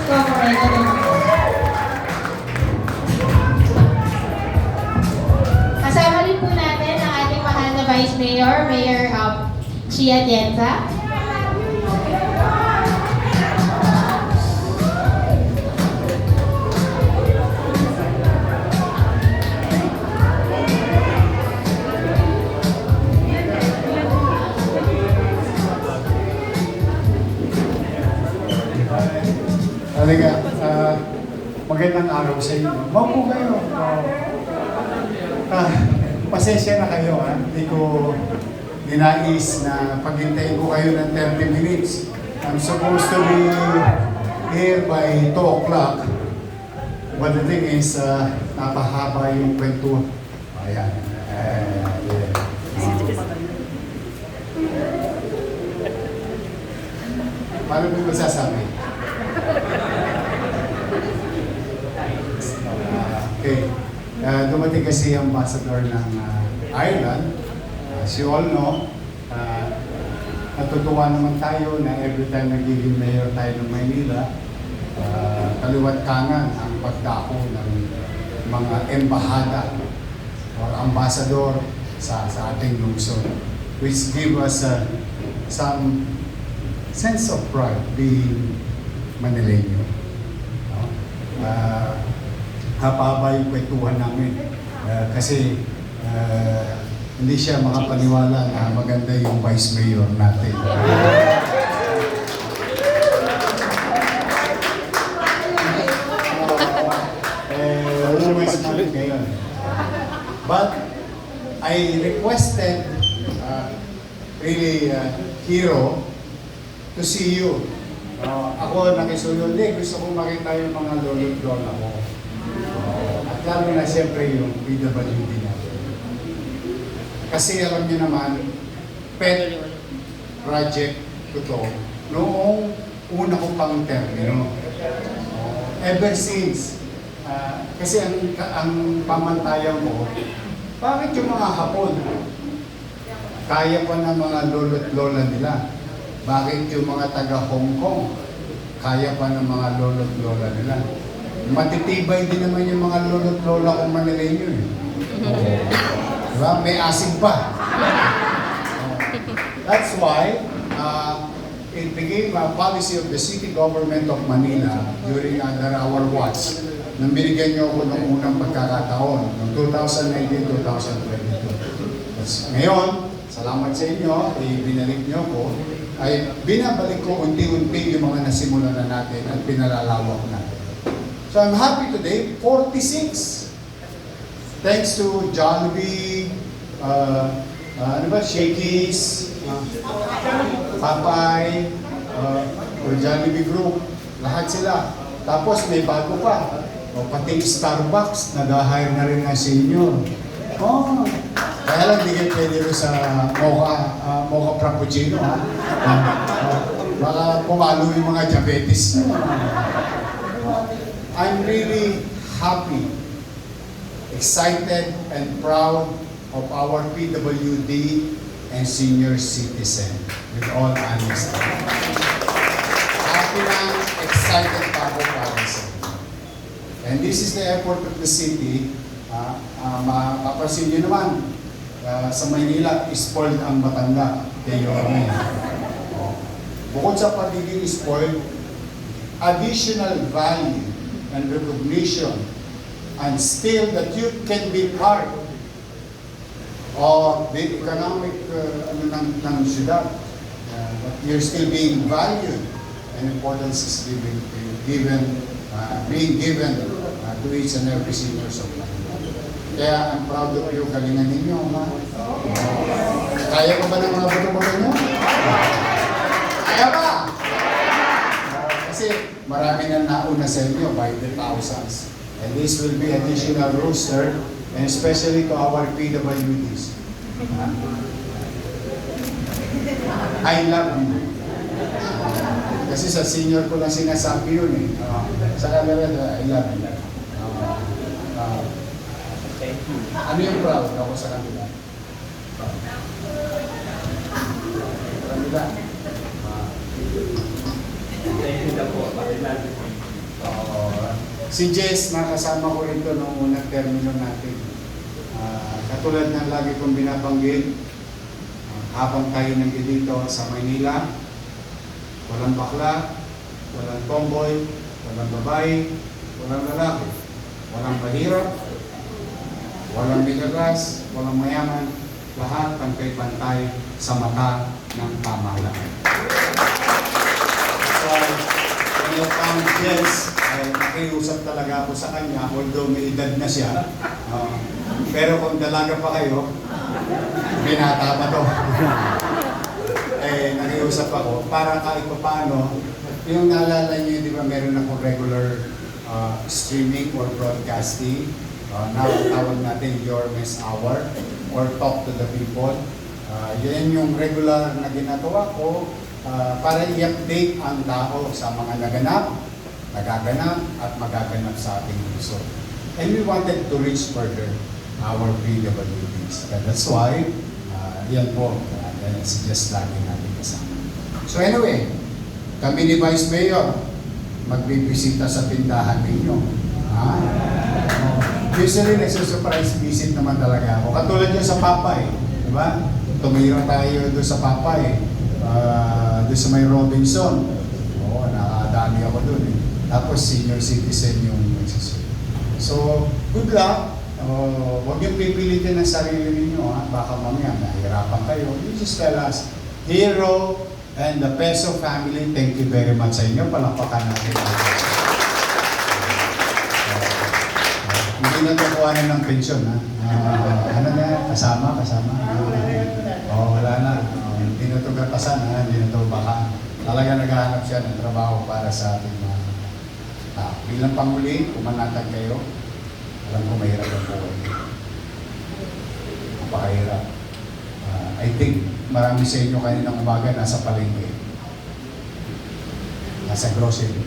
Corporate naman po. Kasama rin po natin ang ating mahal na Vice Mayor, Mayor Chia Atienza. Talaga, magandang araw sa inyo. Maupo kayo. Pasensya na kayo, ha? Hindi ko ninais na paghintayin ko kayo ng 30 minutes. I'm supposed to be here by 2 o'clock. But the thing is, napahaba yung kwento. Ayan. Paano mo masasabi? Okay. Dumating kasi ang ambassador ng Ireland. As you all know, natutuwa naman tayo na every time nagiging mayor tayo ng Maynila, kaliwat kanan ang pagdako ng mga embahada or ambassador sa ating lungsod, which give us some sense of pride being Manileño. Haba yung kwentuhan namin kasi hindi siya makapaniwala na maganda yung Vice Mayor natin. But I requested really Hero to see you. Ako nakisunod din, gusto ko makita yung mga lolo't lola ko. At lalo na siyempre yung PWD natin. Kasi alam niyo naman, pet project ko to noong una ko pang termino. Ever since, kasi ang pamantayan ko, bakit yung mga Hapon kaya pa ng mga lolo't lola nila? Bakit yung mga taga Hong Kong kaya pa ng mga lolo't lola nila? Matitibay din naman yung mga lolo't lola kung Manileño eh. Diba? May asin pa. That's why it became a policy of the city government of Manila during under our watch nang binigyan niyo ako ng unang pagkakataon noong 2019-2022. Ngayon, salamat sa inyo, binalik niyo ko, ay binabalik ko unti-unti yung mga nasimula na natin at pinalalawak natin. So I'm happy today, 46. Thanks to Jollibee, Shakey's, Papay, or Jollibee Group, lahat sila. Tapos may bago pa, pati Starbucks, nag-hire na rin nga senior. Kaya lang di kayo pwede rin sa mocha frappuccino, ha? Baka pumalo yung mga diabetes. I'm really happy, excited, and proud of our PWD and senior citizen, with all honesty. Happy na, excited pa ako para sa inyo. And this is the effort of the city. Mapapansin nyo naman, sa Maynila, spoiled ang matanda. Kayo kami. Bukod sa pagiging spoiled, additional value and recognition and still that you can be part of the economic ng syudad. But you're still being valued and importance is being given to each and every senior of Manila. Kaya I'm proud of you, galingan ninyo, ha? Kaya ko ba ng mga buto-buto nyo? Kaya ba? Kasi marami na nauna sa inyo by the thousands. And this will be additional roster, and especially to our PWDs. I love you. Kasi sa senior ko lang sinasabi yun eh. Sa kanila, I love you. Ano yung proud ako sa kanila? Kanila. Thank you na po. Si Jess, nakasama ko rin to noong unang termino natin. Katulad ng lagi kong binabanggit, habang tayo nandito sa Maynila, walang bakla, walang tomboy, walang babae, walang lalaki, walang mahirap, walang bigagas, walang mayaman, lahat pantay-pantay sa mata ng pamahalaan. So, when I found Jess, ay nakiusap talaga ako sa kanya, although may edad na siya. Pero kung dalaga pa kayo, binata pa to. Nakiusap ako para kahit pa paano, yung naalala niyo, di ba meron akong regular streaming or broadcasting. Now, tawag natin Your Mess Hour or Talk to the People. Yan yung regular na ginagawa ko para i-update ang tao sa mga naganap, nagaganap, at magaganap sa ating puso. And we wanted to reach further our PWDs. That's why, yan po, si Jess lagi natin kasama. So anyway, kami ni Vice Mayor, magbibisita sa tindahan ninyo. Usually, nagsusurprise visit naman talaga ako. Katulad yun sa Papay, di ba? Tumira tayo doon sa Papay, doon sa may Robinson. Oo, nakadami ako doon eh. Tapos senior citizen yung nagsusurprise. So, good luck. Huwag yung pipilitin ng sarili ninyo, ha? Baka mamaya nahihirapan kayo. You just tell us, Hero and the Peso family, thank you very much sa inyo. Palakpakan natin. Hindi na kukuhanin ng pensyon, ha? Ano na, kasama? Wala na. Hindi na ito gatasan, ha? Hindi na ito baka. Talaga naghahanap siya ng trabaho para sa ating mga tao. Bilang Panguling, kumanatag kayo. Alam ko mahirap ang buhay. Napakahirap. I think marami sa inyo kaninang umaga nasa palengke. Nasa grocery.